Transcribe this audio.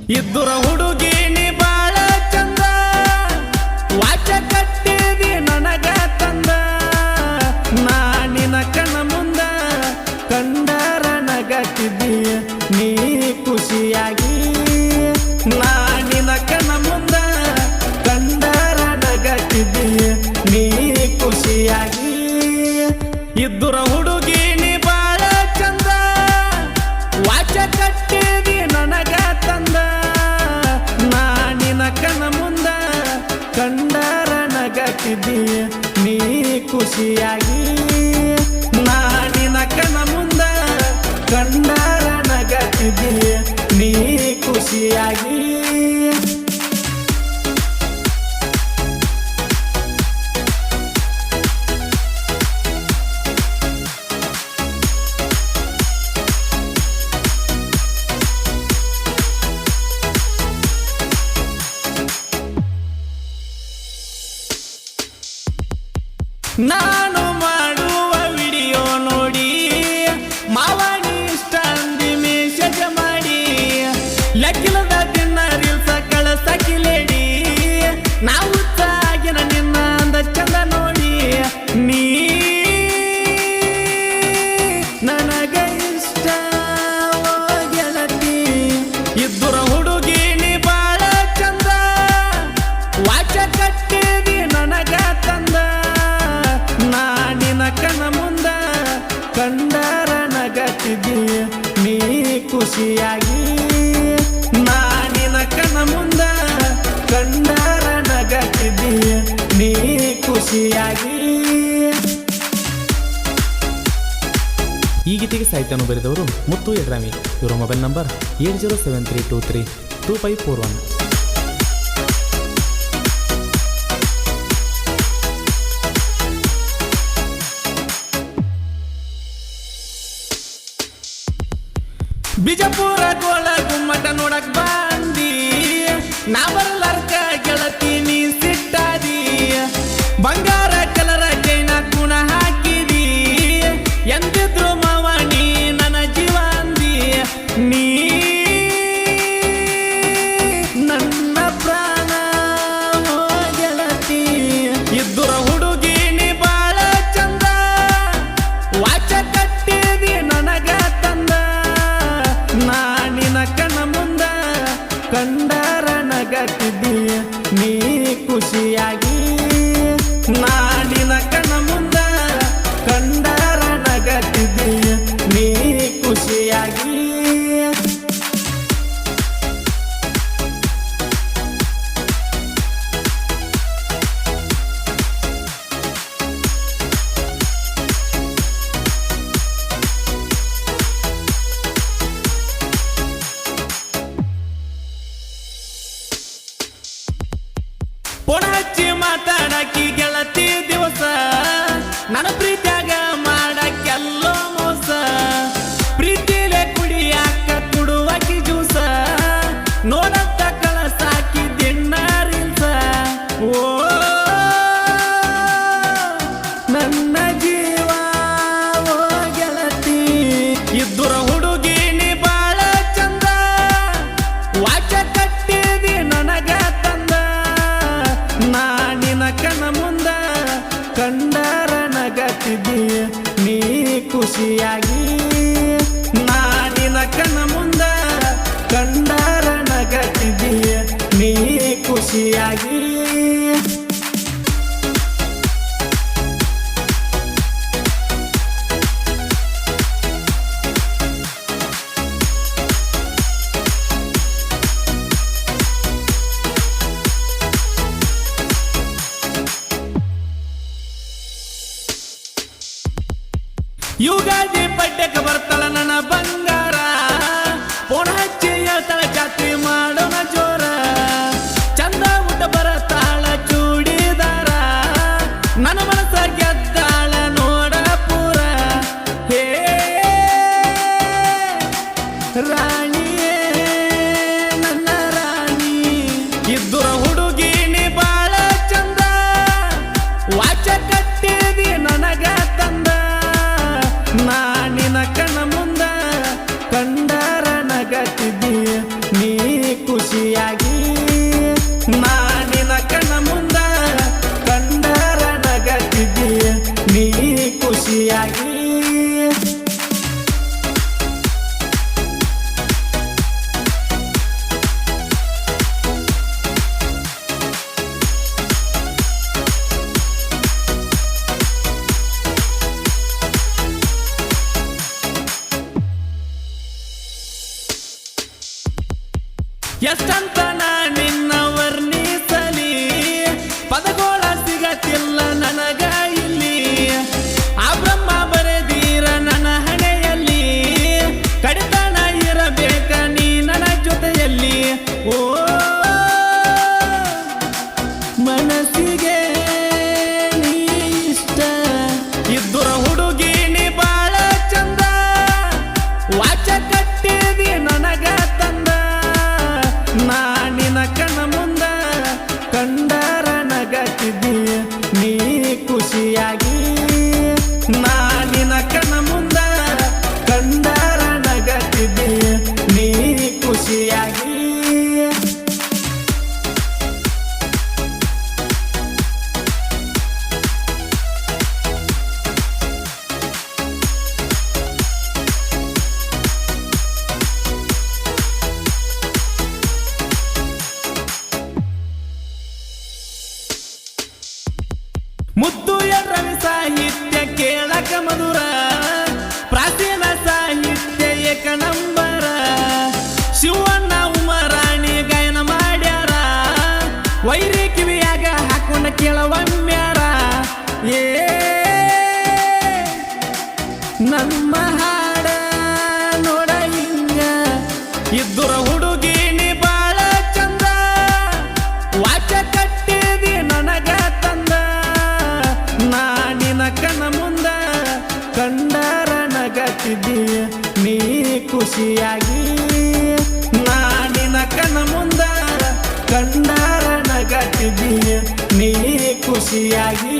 ಇದ್ದುರ ಹುಡುಗಿ ನೀ ಬಾಳ ಚಂದ ವಾಚ ಕಟ್ಟಿದಿ ನನಗ ತಂದ ನಾನಿನ ಕಣ ಮುಂದ ಕಂಡರ ನಗತಿದ್ದೀಯ ನೀ ಖುಷಿಯಾಗಿ ನಾನಿನ ಕಣ ಮುಂದ ಕಂಡರ ನಗತಿದ್ದೀಯ ನೀ ಖುಷಿಯಾಗಿ ಇದ್ದುರ ಹುಡುಗಿ ನೀ ಬಾಳ ಚಂದ ವಾಚ ಕಟ್ಟಿದಿ ನನಗ ತಂದ ನಾನಿನ ಕಣ ಮುಂದ ಕಂಡರ ನಗತಿದ್ದೀಯ ನೀ ಖುಷಿಯಾಗಿ ನಾನಿನ ಕಣ ಮುಂದ ಕಂಡರ ನಗತಿದ್ದೀಯ ನೀ ಖುಷಿಯಾಗಿ ನಾನು ಮಾಡುವ ವಿಡಿಯೋ ನೋಡಿ ಮಾವನಿ ಇಷ್ಟ ಅಂದಿ ಮೆಸೇಜ್ ಮಾಡಿ ಲೆಕ್ಕಿಲ್ಲದ ದಿನ ರೀಲ್ಸ ಕಳಸಕಿಲೇಡಿ ನಾವು ಸಾಗಿನ ನಿನ್ನ ಅಂದ ಚಂದ ನೋಡಿ ನೀ ನನಗ ಇಷ್ಟ ಗೆಳತಿ ಇದ್ದುರ ಹುಡುಗಿ ನೀ ಬಾಳ ಚಂದ ವಾಚ ಕಟ್ಟಿದಿ ನನಗ ತಂದ ನಾನಿನ ಕಣ ಮುಂದ ಕಂಡರ ನಗತಿದ್ದೀಯ ನೀ ಖುಷಿಯಾಗಿ ನಾನಿನ ಕಣ ಮುಂದ ಕಂಡರ ನಗತಿದ್ದೀಯ ನೀ ಖುಷಿಯಾಗಿ. ಈ ಗೀತೆಗೆ ಸಾಹಿತ್ಯವನ್ನು ಬರೆದವರು ಮುತ್ತು ಯಡ್ರಾಮಿ. ಇವರ ಮೊಬೈಲ್ ನಂಬರ್ 8073232541. ಬಿಜಾಪುರ ಗೋಳ ಗುಮ್ಮಟ ನೋಡಕ್ ಬಂದಿ ನಾ ಬರ್ಲಾರ್ಕ ಗೆಳತಿ ನೀ ಸಿಟ್ಟಾದಿ ಬಂಗಾರ ಕಲರ ಜೈನ ಗುಣ ಹಾಕಿದಿ ಎಂದಿದ್ರು ಮಾವ ನೀ ನನ್ನ ಜೀವ ಅಂದಿ ನೀ ನನ್ನ ಪ್ರಾಣ ಓ ಗೆಳತಿ ಇದ್ದುರ ಹುಡುಗಿ ನೀ ಬಾಳ ಚಂದ ವಾಚ ಕಟ್ಟಿದಿ ನನಗ ತಂದ ನಾನಿನ ಕಣ ಮುಂದ ಕಂಡರ ನಗತಿದ್ದೀಯ ನೀ ಖುಷಿಯಾಗಿ ನಾನಿನ ಕಣ ಮುಂದ ಕಂಡರ ನಗತಿದ್ದೀಯ ನೀ ಖುಷಿಯಾಗಿ. ಪೋಣ ಹಚ್ಚಿ ಮಾತಾಡಕಿ ಗೆಳತಿ ದಿವಸ ನನ್ನ ಪ್ರೀತಿಯಾಗ ಮಾಡಕ್ಕೆಲ್ಲೋ ಮೋಸ ಪ್ರೀತಿಲೆ ಕುಡಿಯಾಕ ಕುಡುವಕಿ ಜ್ಯೂಸ ನೋಡತ್ತ ಕಳಸಾಕಿ ದಿನ ರೀಲ್ಸ ಓ ನನ್ನ ಜೀವ ಓ ಗೆಳತಿ ಇದ್ದುರ ಹುಡುಗಿ ನೀ ಬಾಳ ಚಂದ ವಾಚ ಕಟ್ಟಿದಿ ನನಗ ತಂದ ನಾನಿನ ಕಣ ಮುಂದ ಕಂಡರ ನಗತಿದ್ದೀಯ ನೀ ಖುಷಿಯಾಗಿ ನಾನಿನ ಕಣ ಮುಂದ ಕಂಡರ ನಗತಿದ್ದೀಯ ನೀ ಖುಷಿಯಾಗಿ. ಯುಗಾದಿ ಪಡ್ಯಕ್ಕೆ ಬರ್ತಾಳ ನನ್ನ ಬಂಗಾರ ಪೋಣ ಹಚ್ಚಿ ಹೇಳ್ತಾಳ ಜಾತ್ರೆ ಮಾಡೋಣ ಜೋರ ಚಂದ ಊಟ ಬರತಾಳ ಚೂಡಿದಾರ ನನ್ನ ಮನಸ್ಸ ಗೆದ್ದಾಳ ನೋಡ ಪೂರ ಹೇ ರಾಣಿಯೇ ನನ್ನ ರಾಣಿ ಇದ್ದುರ ಹುಡುಗಿ ನೀ ಬಾಳ ಚಂದ ವಾಚ ಕಟ್ಟಿದಿ ನನಗ ತಂದ ನಾನಿನ ಕಣ ಮುಂದ ಕಂಡರ ನಗತಿದ್ದೀಯ ಎಷ್ಟಂತ ನಾ ನಿನ್ನ ವರ್ಣಿಸಲಿ, ಪದಗೋಳ ಸಿಗತಿಲ್ಲ ನನಗ ಇಲ್ಲಿ. ಆ ಬ್ರಹ್ಮ ಬರೆದೀರ ನನ್ನ ಹಣೆಯಲ್ಲಿ, ಕಡಿತನ ಇರಬೇಕ ನೀ ನನ್ನ ಜೊತೆಯಲ್ಲಿ. ಓ ಮನಸ್ಸಿಗೆ ನೀ ಇಷ್ಟ ಇದ್ದುರ ಹುಡುಗಿ ನೀ ಬಾಳ ಚಂದ, ವಾಚ ಕಟ್ಟಿದಿ ನನಗ ತಂದ. ನಾನಿನ ಕಣ್ಣ ಮುಂದ ಕಂಡರ ನಗತಿದ್ದಿ ನೀ ಖುಷಿಯಾಗಿ. ನಾನಿನ ಕಣ್ಣ ಮುಂದ ಕಂಡರ ನಗತಿದ್ದಿ ನೀ ಖುಷಿಯಾಗಿ. ಮುತ್ತು ಎರ್ರವಿ ಸಾಹಿತ್ಯ ಕೇಳಕ ಮಧುರ, ಪ್ರಾಚೀನ ಸಾಹಿತ್ಯ ಏಕ ನಂಬರ. ಶಿವಣ್ಣ ಉಮರಾಣಿ ಗಾಯನ ಮಾಡ್ಯಾರ, ವೈರಿ ಕಿವಿಯಾಗ ಹಾಕೊಂಡ ಕೇಳವಮ್ಯಾರ. ಏ ನಮ್ಮ ಹಾಡ ನೋಡ ಹಿಂಗ ಇದ್ದುರ ಹುಡುಗಿ ನೀ ಬಾಳ ಚಂದ, ವಾಚ ಕಟ್ಟಿದಿ ನನಗ ತಂದ. ನಾನಿನ ಕಣ್ಣ ಮುಂದ ಕಂಡರ ನಗತಿದ್ದಿ ನೀ ಖುಷಿಯಾಗಿ. ನಾನಿನ ಕಣ್ಣ ಮುಂದ ಕಂಡರ ನಗತಿದ್ದಿ ನೀ ಖುಷಿಯಾಗಿ.